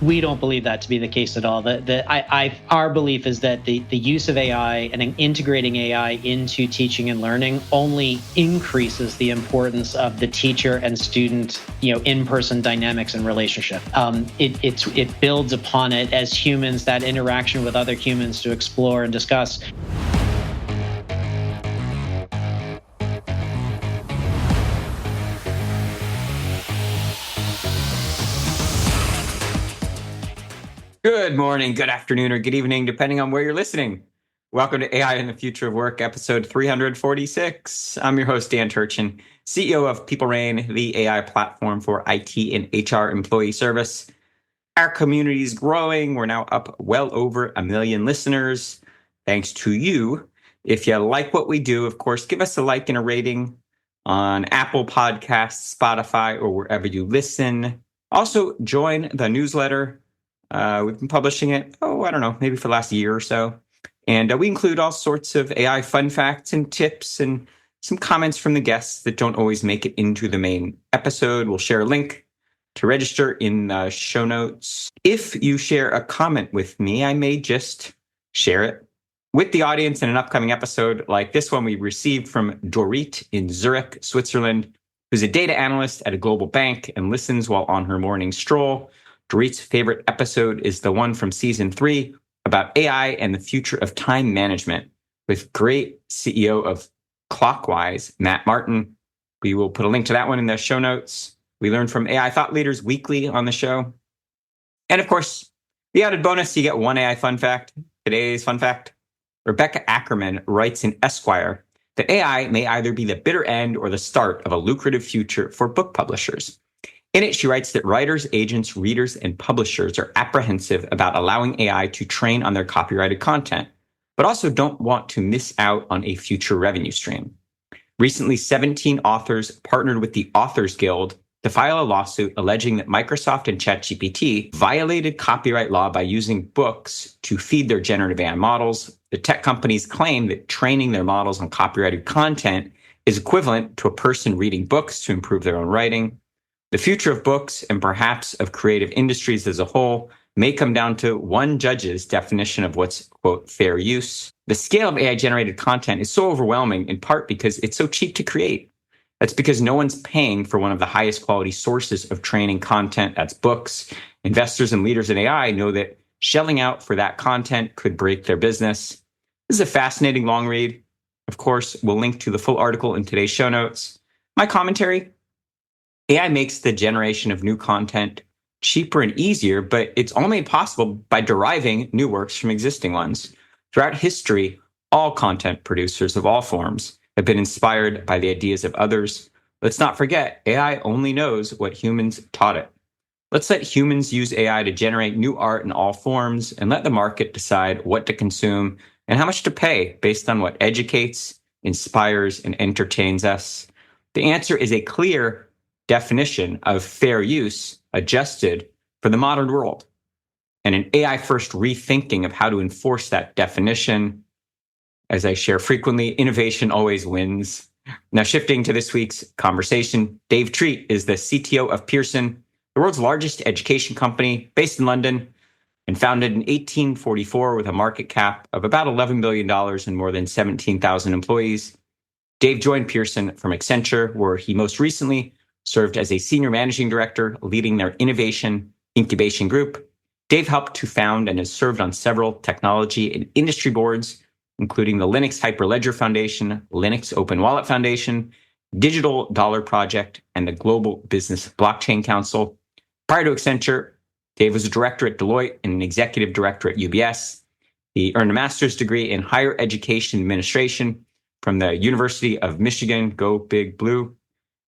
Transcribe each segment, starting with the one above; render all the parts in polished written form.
We don't believe that to be the case at all. Our belief is that the use of AI and integrating AI into teaching and learning only increases the importance of the teacher and student, in-person dynamics and relationship. It builds upon it as humans, that interaction with other humans to explore and discuss. Good morning, good afternoon, or good evening, depending on where you're listening. Welcome to AI in the Future of Work, episode 346. I'm your host, Dan Turchin, CEO of PeopleRain, the AI platform for IT and HR employee service. Our community is growing. We're now up well over 1 million listeners, thanks to you. If you like what we do, of course, give us a like and a rating on Apple Podcasts, Spotify, or wherever you listen. Also, join the newsletter. We've been publishing it, maybe for the last year or so. And we include all sorts of AI fun facts and tips and some comments from the guests that don't always make it into the main episode. We'll share a link to register in the show notes. If you share a comment with me, I may just share it with the audience in an upcoming episode like this one we received from Dorit in Zurich, Switzerland, who's a data analyst at a global bank and listens while on her morning stroll. Dorit's favorite episode is the one from season 3 about AI and the future of time management with great CEO of Clockwise, Matt Martin. We will put a link to that one in the show notes. We learn from AI thought leaders weekly on the show. And of course, the added bonus, you get one AI fun fact. Today's fun fact, Rebecca Ackerman writes in Esquire that AI may either be the bitter end or the start of a lucrative future for book publishers. In it, she writes that writers, agents, readers, and publishers are apprehensive about allowing AI to train on their copyrighted content, but also don't want to miss out on a future revenue stream. Recently, 17 authors partnered with the Authors Guild to file a lawsuit alleging that Microsoft and ChatGPT violated copyright law by using books to feed their generative AI models. The tech companies claim that training their models on copyrighted content is equivalent to a person reading books to improve their own writing. The future of books and perhaps of creative industries as a whole may come down to one judge's definition of what's, quote, fair use. The scale of AI-generated content is so overwhelming in part because it's so cheap to create. That's because no one's paying for one of the highest quality sources of training content, that's books. Investors and leaders in AI know that shelling out for that content could break their business. This is a fascinating long read. Of course, we'll link to the full article in today's show notes. My commentary: AI makes the generation of new content cheaper and easier, but it's all made possible by deriving new works from existing ones. Throughout history, all content producers of all forms have been inspired by the ideas of others. Let's not forget, AI only knows what humans taught it. Let's let humans use AI to generate new art in all forms and let the market decide what to consume and how much to pay based on what educates, inspires, and entertains us. The answer is a clear definition of fair use adjusted for the modern world, and an AI-first rethinking of how to enforce that definition. As I share frequently, innovation always wins. Now, shifting to this week's conversation, Dave Treat is the CTO of Pearson, the world's largest education company based in London and founded in 1844 with a market cap of about $11 billion and more than 17,000 employees. Dave joined Pearson from Accenture, where he most recently served as a senior managing director, leading their Innovation Incubation Group. Dave helped to found and has served on several technology and industry boards, including the Linux Hyperledger Foundation, Linux Open Wallet Foundation, Digital Dollar Project, and the Global Business Blockchain Council. Prior to Accenture, Dave was a director at Deloitte and an executive director at UBS. He earned a master's degree in higher education administration from the University of Michigan, go Big Blue,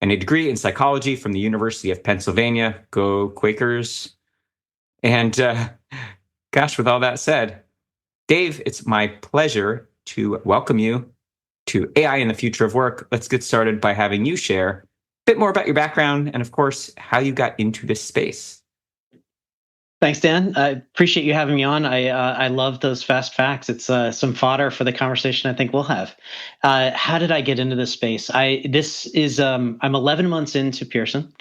and a degree in psychology from the University of Pennsylvania, go Quakers. And with all that said, Dave, it's my pleasure to welcome you to AI in the Future of Work. Let's get started by having you share a bit more about your background and, of course, how you got into this space. Thanks, Dan. I appreciate you having me on. I love those fast facts. It's some fodder for the conversation I think we'll have. How did I get into this space? I'm 11 months into Pearson.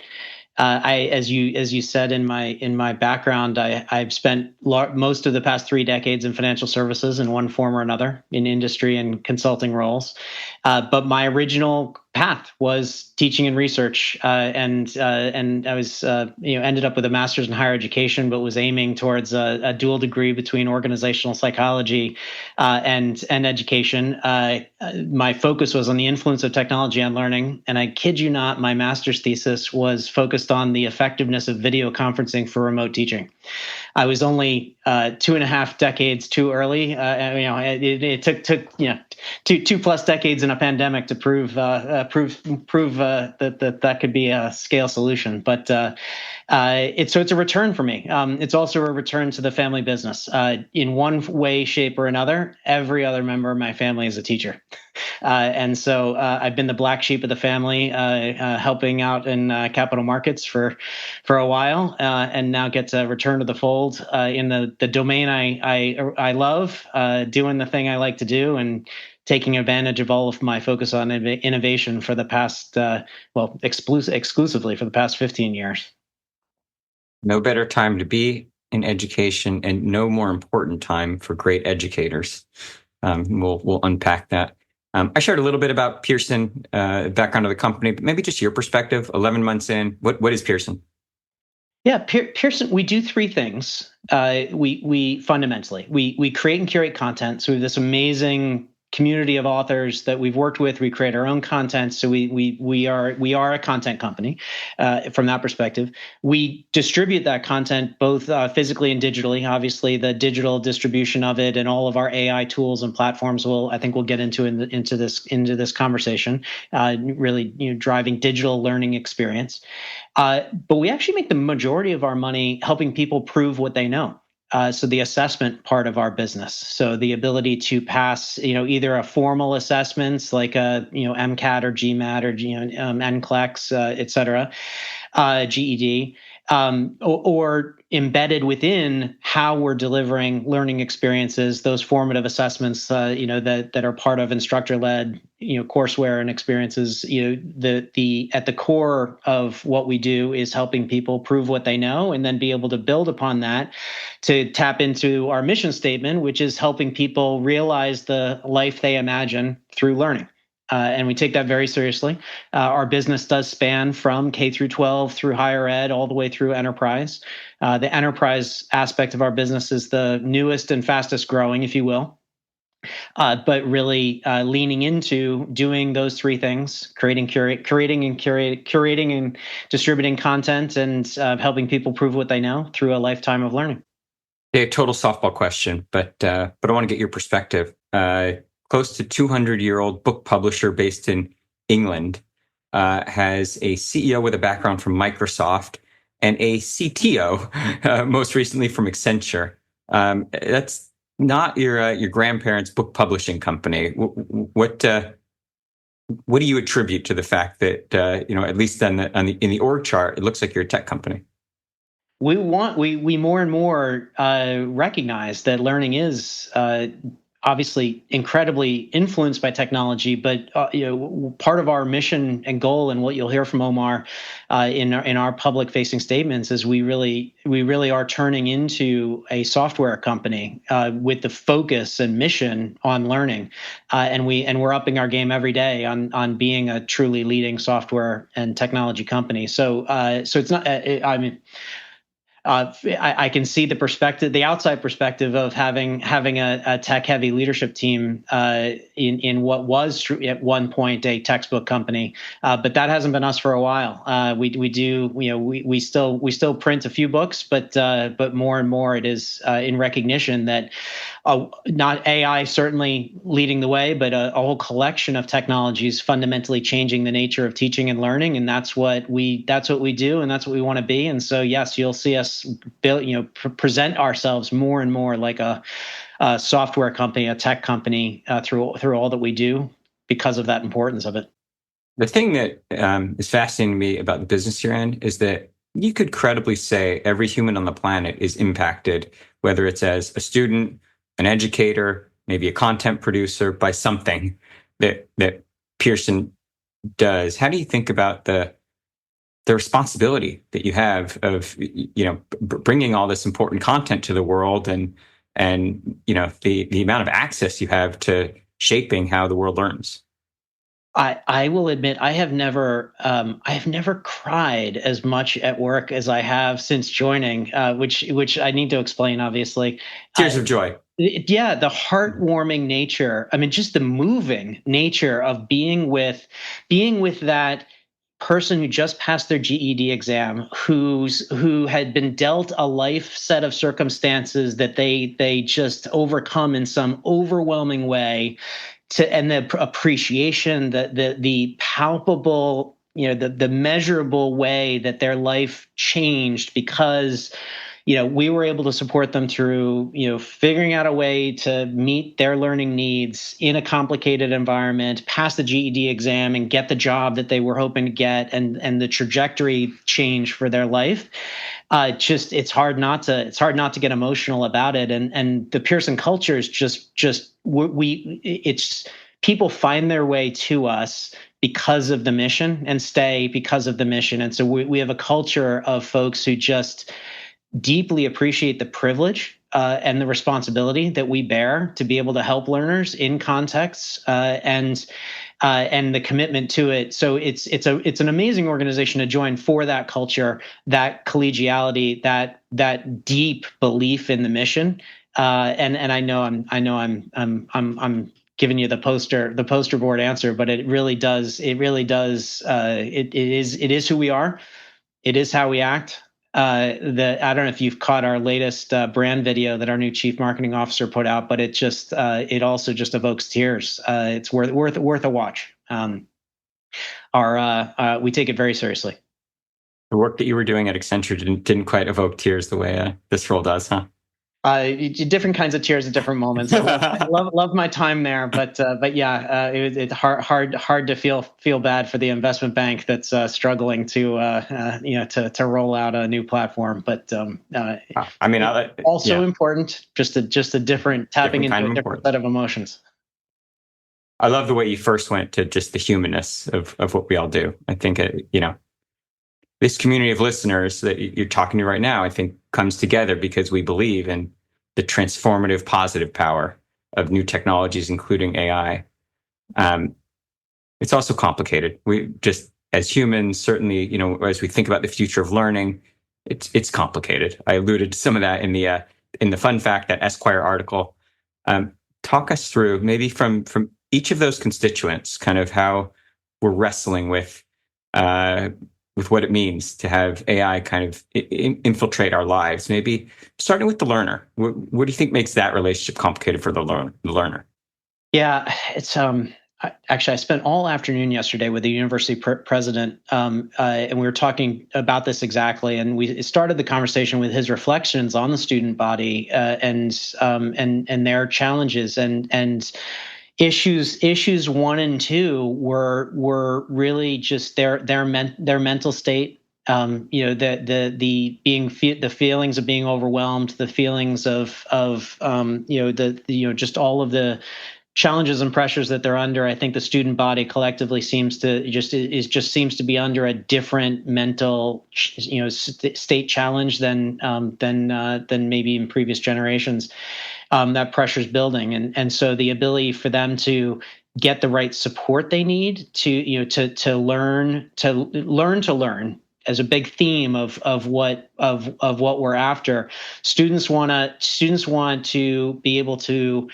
as you said in my background, I've spent most of the past 3 decades in financial services in one form or another, in industry and consulting roles. But my original path was teaching and research, and I was ended up with a master's in higher education, but was aiming towards a dual degree between organizational psychology and education. My focus was on the influence of technology on learning, and I kid you not, my master's thesis was focused on the effectiveness of video conferencing for remote teaching. I was only 2.5 decades too early. It took two plus decades in a pandemic to prove that could be a scale solution. But it's a return for me. It's also a return to the family business. In one way, shape, or another, every other member of my family is a teacher. And so I've been the black sheep of the family, helping out in capital markets for a while, and now get to return to the fold in the domain I love, doing the thing I like to do, and taking advantage of all of my focus on innovation for the past, exclusively for the past 15 years. No better time to be in education, and no more important time for great educators. We'll unpack that. I shared a little bit about Pearson, background of the company, but maybe just your perspective. 11 months in, what is Pearson? Yeah, Pearson. We do three things. We fundamentally we create and curate content. So we have this amazing community of authors that we've worked with. We create our own content, so we are a content company from that perspective. We distribute that content both physically and digitally. Obviously, the digital distribution of it and all of our AI tools and platforms we'll get into this conversation. Really, driving digital learning experience. But we actually make the majority of our money helping people prove what they know. So the assessment part of our business. So the ability to pass, either a formal assessments like a, MCAT or GMAT or NCLEX, et cetera, GED, or embedded within how we're delivering learning experiences, those formative assessments, that are part of instructor-led, courseware and experiences. At the core of what we do is helping people prove what they know, and then be able to build upon that to tap into our mission statement, which is helping people realize the life they imagine through learning. And we take that very seriously. Our business does span from K through 12 through higher ed, all the way through enterprise. The enterprise aspect of our business is the newest and fastest growing, if you will. But really leaning into doing those three things: curating and distributing content, and helping people prove what they know through a lifetime of learning. A total softball question, but I want to get your perspective. Close to 200-year-old book publisher based in England, has a CEO with a background from Microsoft and a CTO, most recently from Accenture. That's not your grandparents' book publishing company. What do you attribute to the fact that at least in the org chart, it looks like you're a tech company? We more and more recognize that learning is obviously incredibly influenced by technology, but part of our mission and goal, and what you'll hear from Omar in our public facing statements, is we really are turning into a software company with the focus and mission on learning, and we're upping our game every day on being a truly leading software and technology company. So it's not. I can see the perspective, the outside perspective of having a tech-heavy leadership team in what was at one point a textbook company, but that hasn't been us for a while. We still print a few books, but more and more it is in recognition that not AI certainly leading the way, but a whole collection of technologies fundamentally changing the nature of teaching and learning, and that's what we do, and that's what we want to be. And so, yes, you'll see us present ourselves more and more like a software company, a tech company, through all that we do, because of that importance of it. The thing that is fascinating to me about the business you're in is that you could credibly say every human on the planet is impacted, whether it's as a student, an educator, maybe a content producer, by something that Pearson does. How do you think about the the responsibility that you have of bringing all this important content to the world, and the amount of access you have to shaping how the world learns. I will admit I have never cried as much at work as I have since joining, which I need to explain, obviously. Tears of joy. Yeah, the heartwarming nature. I mean, just the moving nature of being with that person who just passed their GED exam, who had been dealt a life set of circumstances that they just overcome in some overwhelming way, and the appreciation, the palpable, the measurable way that their life changed because we were able to support them through, figuring out a way to meet their learning needs in a complicated environment, pass the GED exam, and get the job that they were hoping to get, and the trajectory change for their life. It's hard not to get emotional about it. And the Pearson culture is it's people find their way to us because of the mission and stay because of the mission. And so we have a culture of folks who just deeply appreciate the privilege and the responsibility that we bear to be able to help learners in contexts, and the commitment to it. So it's an amazing organization to join for that culture, that collegiality, that deep belief in the mission. And I know I'm giving you the poster board answer, but it is who we are. It is how we act. I don't know if you've caught our latest brand video that our new chief marketing officer put out, but it also just evokes tears. It's worth a watch. We take it very seriously. The work that you were doing at Accenture didn't quite evoke tears the way this role does, huh? Different kinds of tears at different moments. I love my time there, but yeah, it's hard to feel bad for the investment bank that's struggling to roll out a new platform. But also important, just a different tapping into a different set of emotions. I love the way you first went to just the humanness of what we all do. I think this community of listeners that you're talking to right now, I think, comes together because we believe in the transformative positive power of new technologies, including AI. It's also complicated. We just, as humans, certainly, as we think about the future of learning, it's complicated. I alluded to some of that in the fun fact, that Esquire article. Talk us through, maybe from each of those constituents, kind of how we're wrestling with what it means to have AI kind of infiltrate our lives. Maybe starting with the learner. What do you think makes that relationship complicated for the learner? Yeah, it's actually, I spent all afternoon yesterday with the university president, and we were talking about this exactly. And we started the conversation with his reflections on the student body and their challenges and issues 1 and 2 were really just their mental state. The feelings of being overwhelmed, the feelings of just all of the challenges and pressures that they're under. I think the student body collectively seems to be under a different mental, state challenge than maybe in previous generations. That pressure's building, and so the ability for them to get the right support they need to learn as a big theme of what we're after. Students want to be able to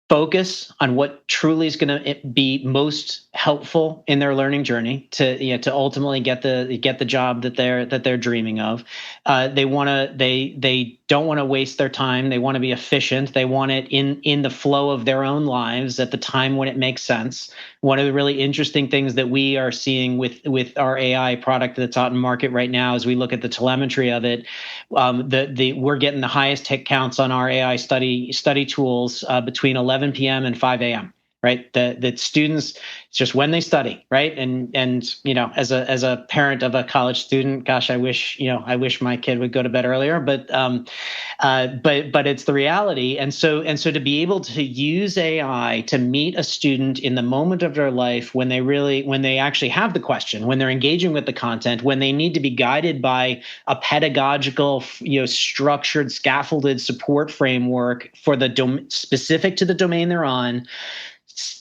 focus on what truly is going to be most helpful in their learning journey to ultimately get the job that they're dreaming of. They don't want to waste their time. They want to be efficient. They want it in the flow of their own lives at the time when it makes sense. One of the really interesting things that we are seeing with our AI product that's out in market right now, as we look at the telemetry of it, we're getting the highest hit counts on our AI study tools between 11 p.m. and 5 a.m. right? The students, it's just when they study, right? And as a parent of a college student, gosh, I wish my kid would go to bed earlier, but it's the reality. And so to be able to use AI to meet a student in the moment of their life when they actually have the question, when they're engaging with the content, when they need to be guided by a pedagogical, structured, scaffolded support framework for the specific to the domain they're on,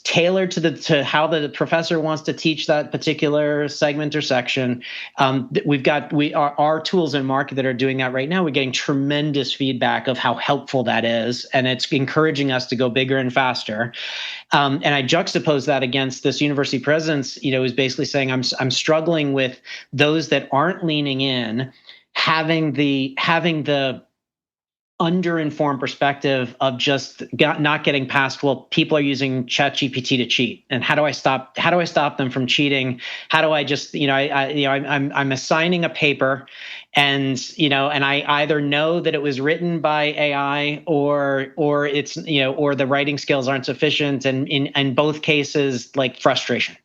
tailored to how the professor wants to teach that particular segment or section. Our tools in market that are doing that right now. We're getting tremendous feedback of how helpful that is, and it's encouraging us to go bigger and faster. And I juxtapose that against this university president's, is basically saying I'm struggling with those that aren't leaning in, having the underinformed perspective of just not getting past, well, people are using ChatGPT to cheat, and how do I stop them from cheating? How do I just, I'm assigning a paper, and I either know that it was written by AI or it's, or the writing skills aren't sufficient, and in both cases, like, frustration.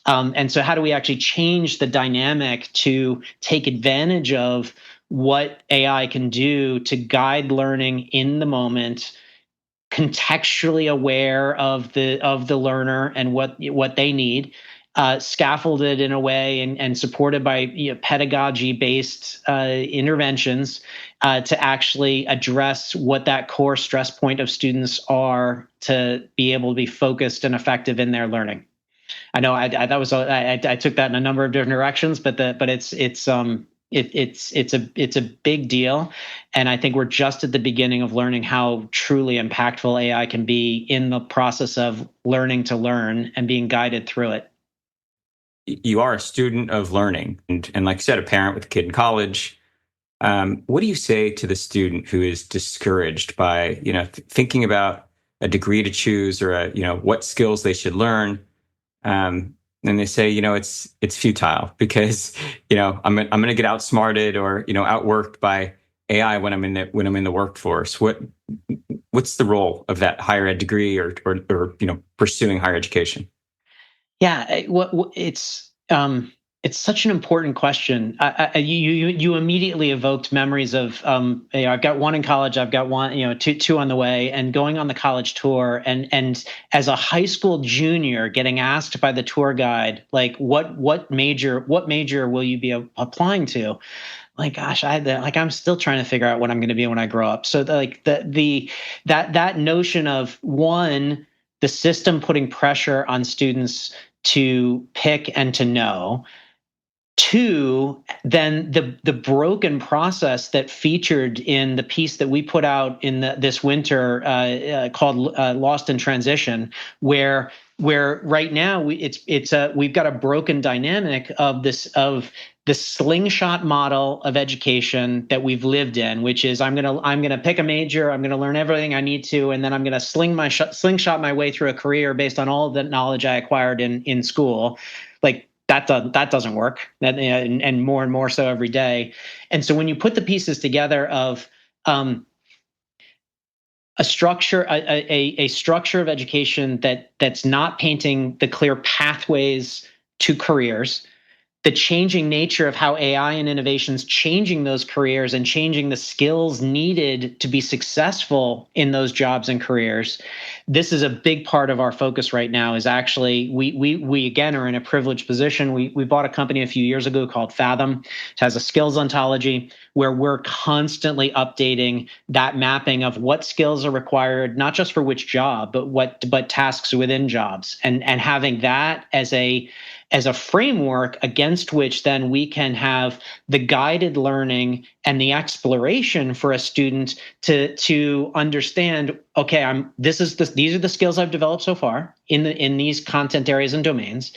And so how do we actually change the dynamic to take advantage of what AI can do to guide learning in the moment, contextually aware of the learner and what they need, scaffolded in a way and supported by pedagogy-based interventions to actually address what that core stress point of students are, to be able to be focused and effective in their learning. I know I took that in a number of different directions, but it's a big deal, and I think we're just at the beginning of learning how truly impactful AI can be in the process of learning to learn and being guided through it. You are a student of learning, and like you said, a parent with a kid in college. What do you say to the student who is discouraged by thinking about a degree to choose, or what skills they should learn? And they say, it's futile because, I'm going to get outsmarted or, outworked by AI when I'm in the workforce. What's the role of that higher ed degree or pursuing higher education? Yeah, it's such an important question. You immediately evoked memories of I've got one in college, I've got one, two on the way, and going on the college tour, and as a high school junior, getting asked by the tour guide, like, what major will you be applying to? Like, gosh, I'm still trying to figure out what I'm going to be when I grow up. So that notion of, one, the system putting pressure on students to pick and to know. Two, then the broken process that featured in the piece that we put out in this winter called "Lost in Transition," where right now we've got a broken dynamic of the slingshot model of education that we've lived in, which is I'm gonna pick a major, I'm gonna learn everything I need to, and then I'm gonna slingshot my way through a career based on all of the knowledge I acquired in school. Like, that doesn't work, and more so every day. And so when you put the pieces together of a structure of education that's not painting the clear pathways to careers, the changing nature of how AI and innovations changing those careers and changing the skills needed to be successful in those jobs and careers. This is a big part of our focus right now. Is actually we again are in a privileged position. We bought a company a few years ago called Fathom. It has a skills ontology where we're constantly updating that mapping of what skills are required, not just for which job, but tasks within jobs, and having that as a framework against which then we can have the guided learning and the exploration for a student to understand, okay, these are the skills I've developed so far in these content areas and domains.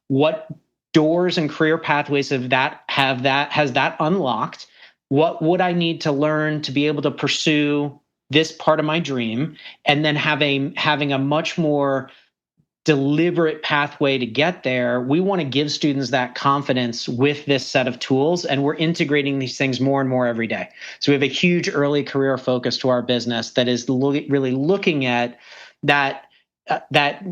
What doors and career pathways has that unlocked? What would I need to learn to be able to pursue this part of my dream? And then having a much more deliberate pathway to get there. We want to give students that confidence with this set of tools, and we're integrating these things more and more every day. So we have a huge early career focus to our business that is really looking at that that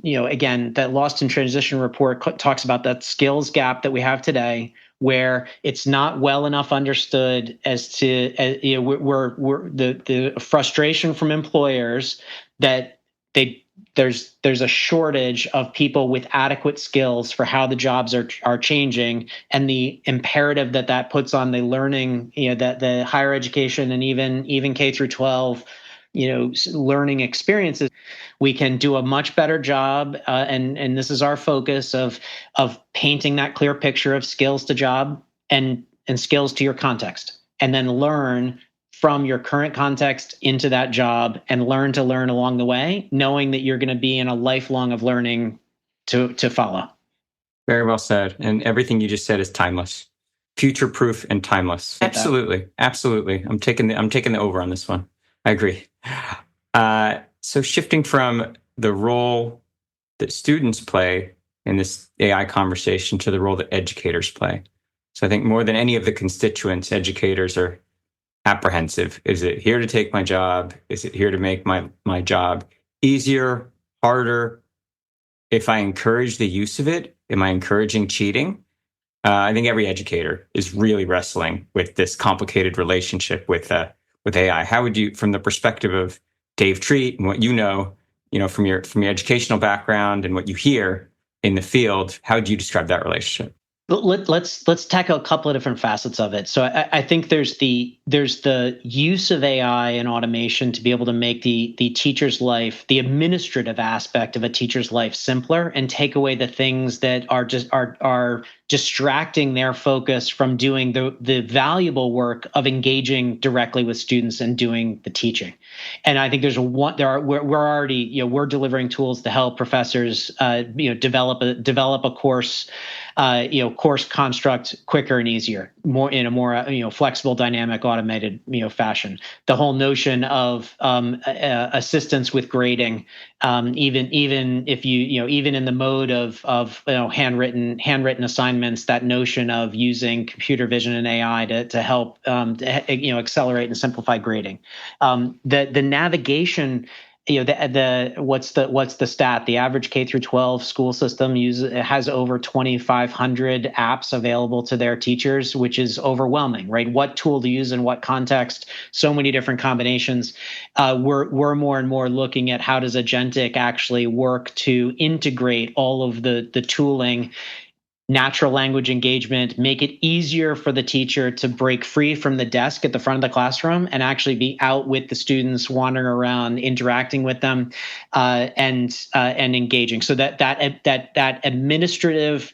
again, that Lost in Transition report talks about that skills gap that we have today, where it's not well enough understood as to we're the frustration from employers that there's a shortage of people with adequate skills for how the jobs are changing, and the imperative that puts on the learning, that the higher education and even K through 12 learning experiences. We can do a much better job, and this is our focus of painting that clear picture of skills to job and skills to your context, and then learn from your current context into that job, and learn along the way, knowing that you're going to be in a lifelong of learning to follow. Very well said. And everything you just said is timeless, future-proof and timeless. Absolutely. I'm taking the over on this one. I agree. So shifting from the role that students play in this AI conversation to the role that educators play. So I think more than any of the constituents, educators are apprehensive. Is it here to take my job? Is it here to make my job easier, harder? If I encourage the use of it, am I encouraging cheating? I think every educator is really wrestling with this complicated relationship with AI. How would you, from the perspective of Dave Treat and what from your educational background and what you hear in the field, how would you describe that relationship? Let's tackle a couple of different facets of it. So I think there's the use of AI and automation to be able to make the teacher's life, the administrative aspect of a teacher's life, simpler, and take away the things that are distracting their focus from doing the valuable work of engaging directly with students and doing the teaching. And I think we're delivering tools to help professors develop a course course construct quicker and easier, more in a more flexible, dynamic, automated fashion. The whole notion of assistance with grading, even if even in the mode of handwritten assignments, that notion of using computer vision and AI to help accelerate and simplify grading. The navigation. What's the stat? The average K through 12 school system has over 2,500 apps available to their teachers, which is overwhelming, right? What tool to use in what context? So many different combinations. We're more and more looking at how does agentic actually work to integrate all of the tooling, natural language engagement, make it easier for the teacher to break free from the desk at the front of the classroom and actually be out with the students, wandering around, interacting with them, and engaging. So that administrative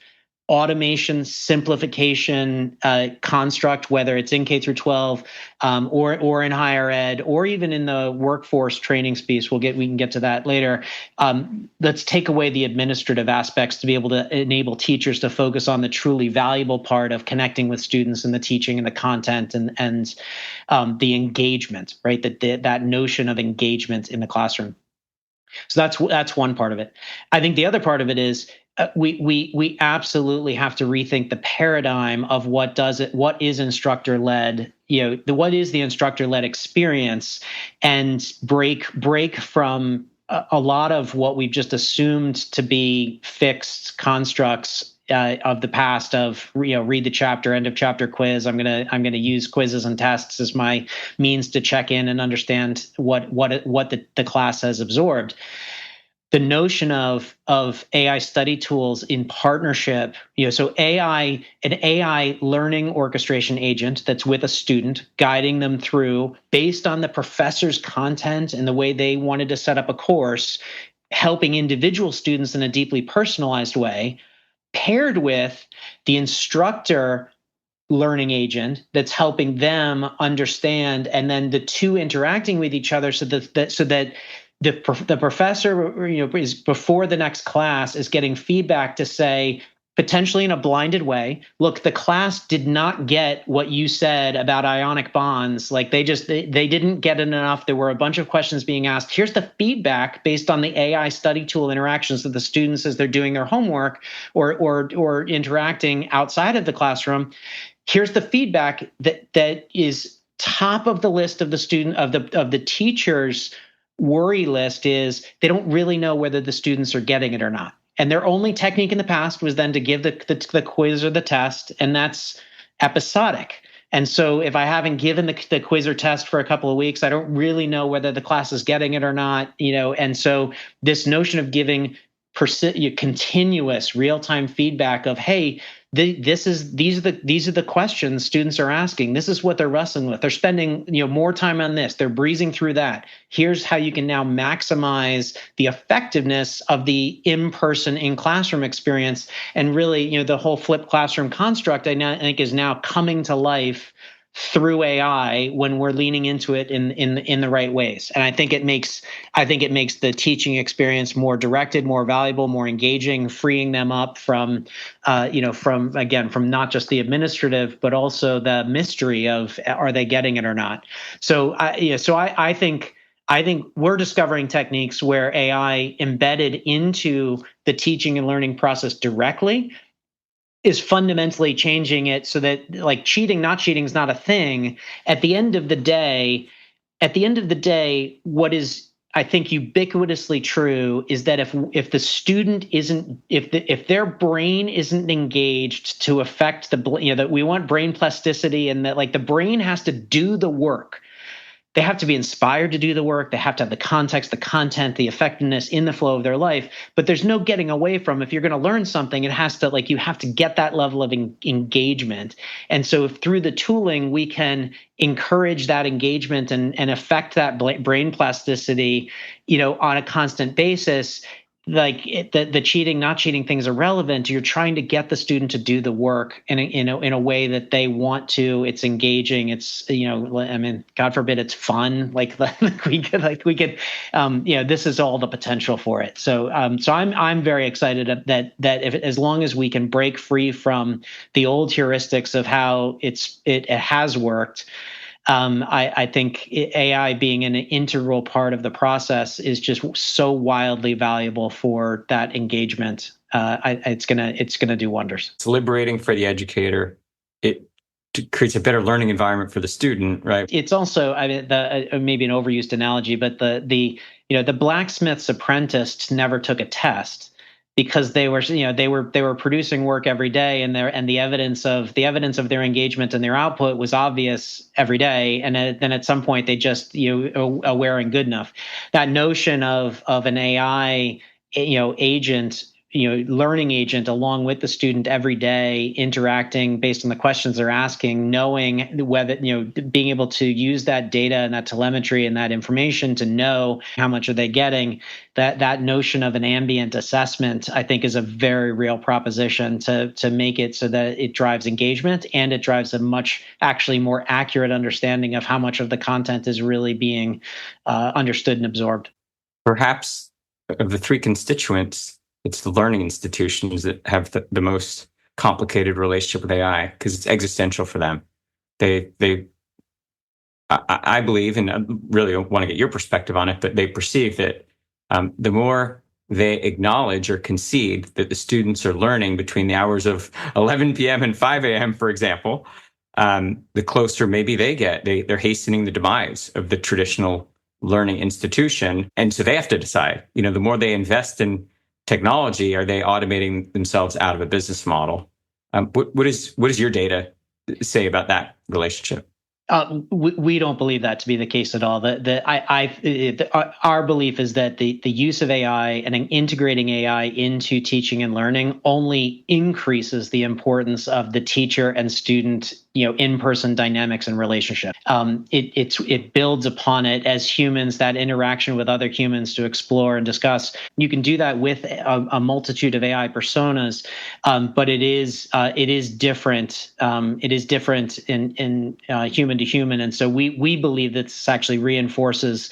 automation, simplification construct, whether it's in K through 12 or in higher ed, or even in the workforce training space, we can get to that later. Let's take away the administrative aspects to be able to enable teachers to focus on the truly valuable part of connecting with students and the teaching and the content and the engagement, right? That notion of engagement in the classroom. So that's one part of it. I think the other part of it is we absolutely have to rethink the paradigm of what is instructor-led, what is the instructor-led experience, and break from a lot of what we've just assumed to be fixed constructs of the past of read the chapter, end of chapter quiz. I'm gonna use quizzes and tests as my means to check in and understand what the class has absorbed. The notion of AI study tools in partnership, so an AI learning orchestration agent that's with a student, guiding them through based on the professor's content and the way they wanted to set up a course, helping individual students in a deeply personalized way, paired with the instructor learning agent that's helping them understand, and then the two interacting with each other so that the professor, is before the next class is getting feedback to say, potentially in a blinded way, look, the class did not get what you said about ionic bonds. Like they didn't get it enough. There were a bunch of questions being asked. Here's the feedback based on the AI study tool interactions of the students as they're doing their homework or interacting outside of the classroom. Here's the feedback that is top of the list of the student of the teacher's worry list is they don't really know whether the students are getting it or not. And their only technique in the past was then to give the quiz or the test, and that's episodic. And so if I haven't given the quiz or test for a couple of weeks, I don't really know whether the class is getting it or not, And so this notion of giving continuous real-time feedback of, hey, these are the questions students are asking. This is what they're wrestling with. They're spending more time on this. They're breezing through that. Here's how you can now maximize the effectiveness of the in-person in-classroom experience. And really, the whole flipped classroom construct, I think, is now coming to life through AI when we're leaning into it in the right ways. And I think it makes the teaching experience more directed, more valuable, more engaging, freeing them up from not just the administrative, but also the mystery of, are they getting it or not? So I think we're discovering techniques where AI embedded into the teaching and learning process directly is fundamentally changing it so that, like, not cheating is not a thing. At the end of the day, what is, I think, ubiquitously true is that if the student isn't, if their brain isn't engaged to affect that we want brain plasticity, and that, like, the brain has to do the work. They have to be inspired to do the work. They have to have the context, the content, the effectiveness in the flow of their life. But there's no getting away from, if you're going to learn something, it has to, you have to get that level of engagement. And so if through the tooling, we can encourage that engagement and affect that brain plasticity, on a constant basis, the cheating, not cheating things are relevant. You're trying to get the student to do the work in a way that they want to. It's engaging. It's, God forbid it's fun. We could, this is all the potential for it. So I'm very excited that as long as we can break free from the old heuristics of how it has worked, I think AI being an integral part of the process is just so wildly valuable for that engagement. It's gonna do wonders. It's liberating for the educator. It creates a better learning environment for the student, right? It's also, maybe an overused analogy, but the blacksmith's apprentice never took a test, because they were producing work every day, and the evidence of their engagement and their output was obvious every day. And then at some point they just weren't good enough. That notion of an AI agent, learning agent along with the student every day, interacting based on the questions they're asking, knowing whether, being able to use that data and that telemetry and that information to know how much are they getting. That notion of an ambient assessment, I think, is a very real proposition to make it so that it drives engagement, and it drives a much actually more accurate understanding of how much of the content is really being understood and absorbed. Perhaps of the three constituents, it's the learning institutions that have the most complicated relationship with AI, because it's existential for them. I believe, and I really want to get your perspective on it, but they perceive that the more they acknowledge or concede that the students are learning between the hours of 11 p.m. and 5 a.m., for example, the closer maybe they get. They're hastening the demise of the traditional learning institution. And so they have to decide, the more they invest in technology, are they automating themselves out of a business model? What does your data say about that relationship? We don't believe that to be the case at all. Our belief is that the use of AI and integrating AI into teaching and learning only increases the importance of the teacher and student, in-person dynamics and relationship. It builds upon it as humans, that interaction with other humans to explore and discuss. You can do that with a multitude of AI personas, but it is different. It is different in human to human, and so we believe that this actually reinforces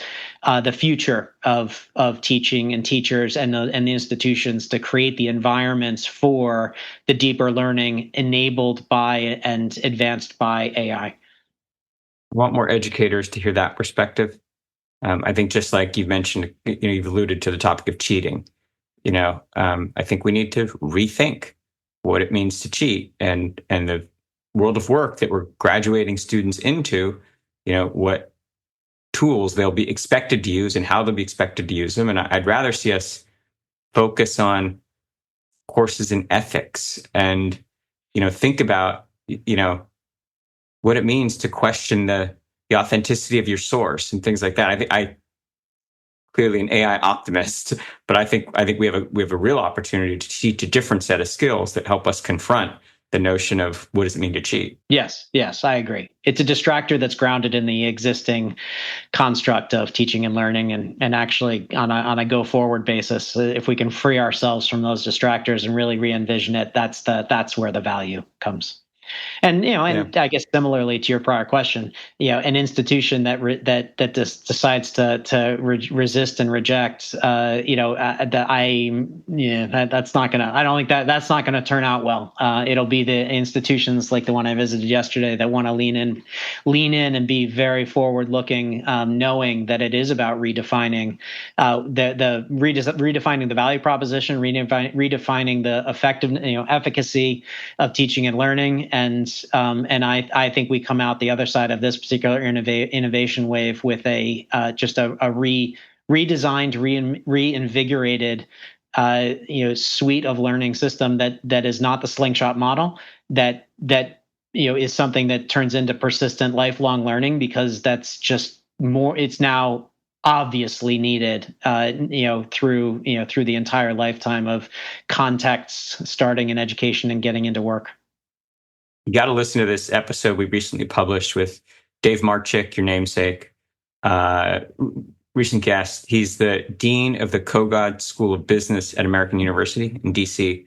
the future of teaching and teachers and the institutions to create the environments for the deeper learning enabled by and advanced by AI. I want more educators to hear that perspective. I think, just like you've mentioned, you've alluded to the topic of cheating. I think we need to rethink what it means to cheat, and the world of work that we're graduating students into. What tools they'll be expected to use and how they'll be expected to use them. And I'd rather see us focus on courses in ethics and, think about, what it means to question the authenticity of your source and things like that. I clearly an AI optimist, but I think we have a real opportunity to teach a different set of skills that help us confront the notion of what does it mean to cheat. Yes, I agree. It's a distractor that's grounded in the existing construct of teaching and learning, and actually on a go forward basis, if we can free ourselves from those distractors and really re-envision it, that's where the value comes. And I guess similarly to your prior question, an institution that decides to resist and reject, that's not gonna. I don't think that's not gonna turn out well. It'll be the institutions like the one I visited yesterday that want to lean in, and be very forward looking, knowing that it is about redefining redefining the value proposition, redefining the efficacy of teaching and learning. And I think we come out the other side of this particular innovation wave with just a redesigned, reinvigorated suite of learning system that is not the slingshot model, that is something that turns into persistent lifelong learning, because that's just more. It's now obviously needed, through the entire lifetime of contexts, starting in education and getting into work. You got to listen to this episode we recently published with Dave Marchick, your namesake, recent guest. He's the dean of the Kogod School of Business at American University in DC,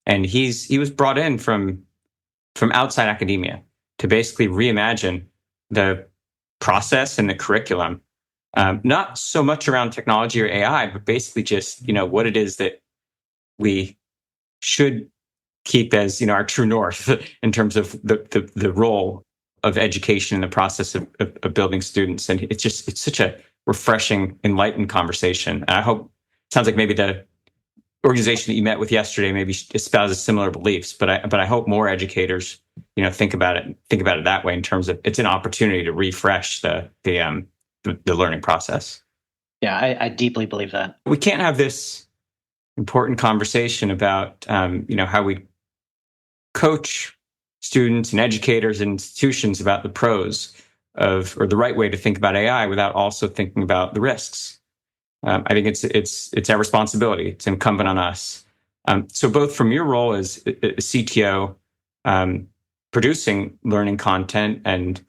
and he was brought in from outside academia to basically reimagine the process and the curriculum, not so much around technology or AI, but basically just what it is that we should keep as our true north in terms of the role of education in the process of building students. And it's such a refreshing, enlightened conversation. And I hope, sounds like maybe the organization that you met with yesterday maybe espouses similar beliefs, but I hope more educators think about it that way, in terms of it's an opportunity to refresh the learning process. Yeah, I deeply believe that. We can't have this important conversation about how we coach students and educators and institutions about the pros or the right way to think about AI without also thinking about the risks. I think it's our responsibility. It's incumbent on us. So both from your role as a CTO, producing learning content, and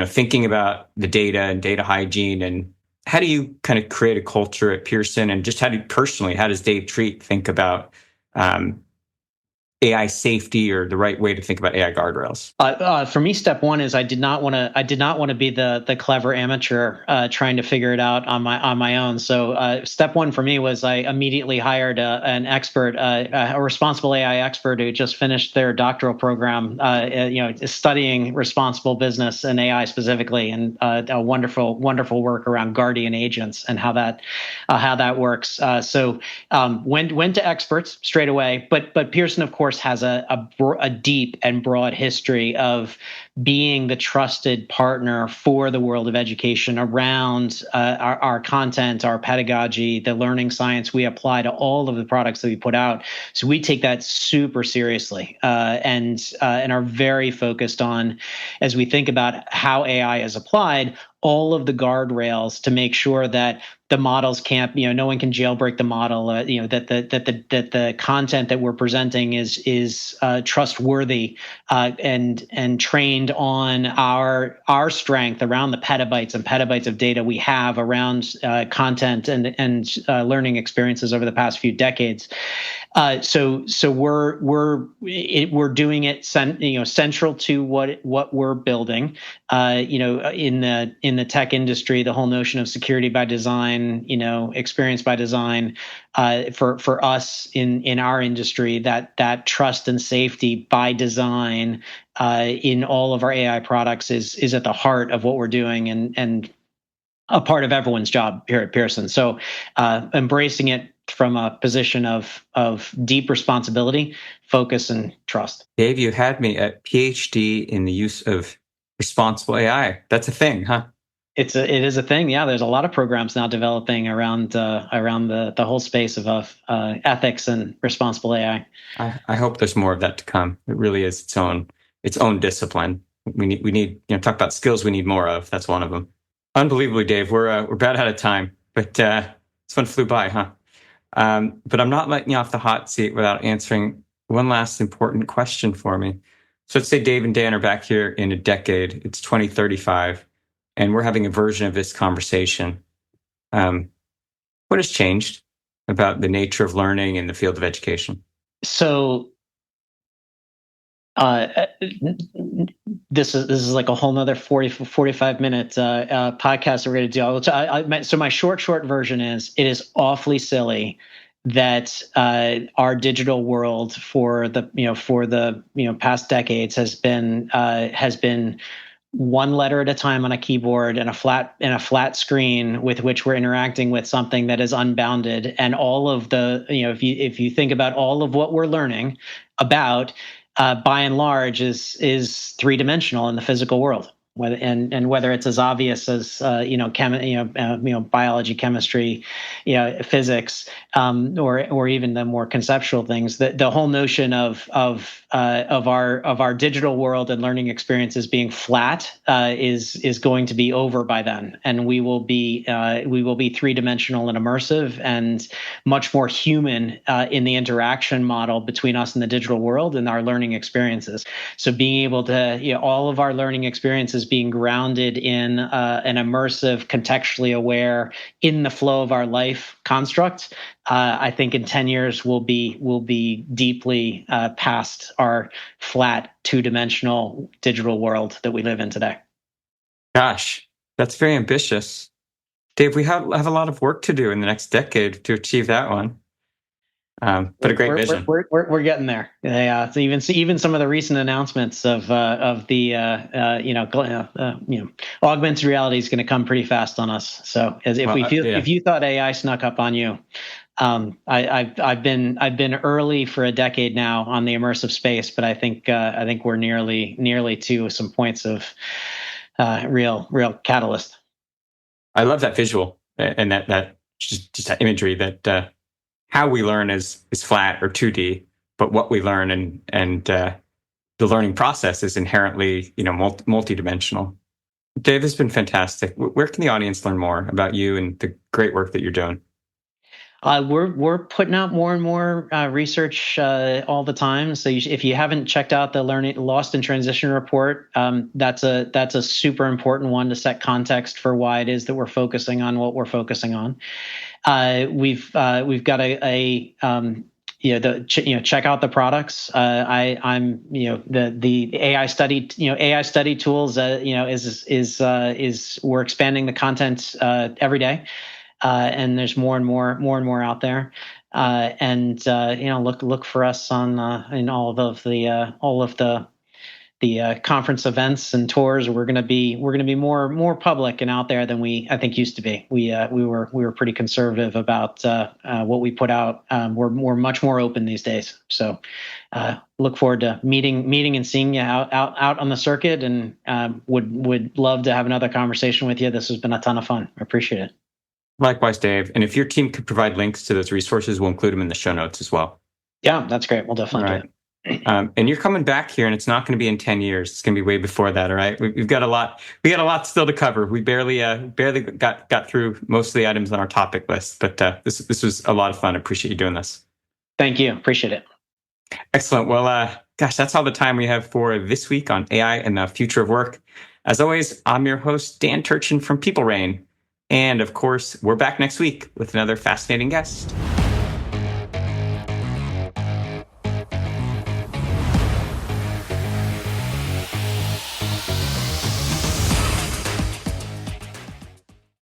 thinking about the data and data hygiene, and how do you kind of create a culture at Pearson, and just how does Dave Treat think about AI safety, or the right way to think about AI guardrails? For me, step one is I did not want to be the clever amateur trying to figure it out on my own. So step one for me was I immediately hired an expert, a responsible AI expert who just finished their doctoral program, studying responsible business and AI specifically, and a wonderful work around guardian agents and how that works. So went to experts straight away, but Pearson, of course, has a deep and broad history of being the trusted partner for the world of education around our content, our pedagogy, the learning science we apply to all of the products that we put out. So we take that super seriously, and are very focused on, as we think about how AI is applied, all of the guardrails to make sure that the models can't, no one can jailbreak the model, that the content that we're presenting is trustworthy, and trained on our strength around the petabytes and petabytes of data we have around content and learning experiences over the past few decades. So we're doing it central to what we're building. In the tech industry, the whole notion of security by design, experience by design, for us in our industry, that trust and safety by design in all of our AI products is at the heart of what we're doing, and a part of everyone's job here at Pearson. So embracing it from a position of deep responsibility, focus, and trust. Dave, you had me at PhD in the use of responsible AI. That's a thing, huh? it is a thing. Yeah, there's a lot of programs now developing around the whole space of ethics and responsible AI. I hope there's more of that to come. It really is its own discipline. We need talk about skills we need more of. That's one of them. Unbelievably, Dave, we're about out of time, but this one flew by, huh? But I'm not letting you off the hot seat without answering one last important question for me. So let's say Dave and Dan are back here in a decade. It's 2035, and we're having a version of this conversation. What has changed about the nature of learning in the field of education? So this is like a whole nother 45 minute podcast that we're going to do. So my short version is, it is awfully silly that our digital world for the past decades has been one letter at a time on a keyboard and a flat screen with which we're interacting with something that is unbounded. And all of the, if you think about all of what we're learning about, by and large, is three-dimensional in the physical world. Whether it's as obvious as biology, chemistry, physics, or even the more conceptual things. The whole notion of our digital world and learning experiences being flat is going to be over by then, and we will be three-dimensional and immersive and much more human in the interaction model between us and the digital world and our learning experiences. So being able to all of our learning experiences being grounded in an immersive, contextually aware, in the flow of our life construct, I think in 10 years we'll be deeply past our flat, two-dimensional digital world that we live in today. Gosh, that's very ambitious. Dave, we have a lot of work to do in the next decade to achieve that one. But a great vision. We're getting there. Yeah. So even some of the recent announcements of the augmented reality is going to come pretty fast on us. So if you thought AI snuck up on you, I've been early for a decade now on the immersive space, but I think we're nearly to some points of real catalyst. I love that visual and that just that imagery that. How we learn is flat or 2D, but what we learn and the learning process is inherently multidimensional. Dave, this has been fantastic. Where can the audience learn more about you and the great work that you're doing? We're putting out more and more research all the time. So if you haven't checked out the Learning Lost in Transition report, that's a super important one to set context for why it is that we're focusing on what we're focusing on. We've got check out the products. I'm the AI study tools. We're expanding the content every day. And there's more and more out there, look for us on in all of the conference events and tours. We're going to be more public and out there than we I think used to be. We were pretty conservative about what we put out. We're much more open these days. So look forward to meeting and seeing you out on the circuit, and would love to have another conversation with you. This has been a ton of fun. I appreciate it. Likewise, Dave. And if your team could provide links to those resources, we'll include them in the show notes as well. Yeah, that's great. We'll definitely do it. And you're coming back here, and it's not going to be in 10 years. It's going to be way before that. All right. We've got a lot. We got a lot still to cover. We barely got through most of the items on our topic list, but this was a lot of fun. I appreciate you doing this. Thank you. Appreciate it. Excellent. Well, that's all the time we have for this week on AI and the future of work. As always, I'm your host, Dan Turchin from PeopleRain. And of course, we're back next week with another fascinating guest.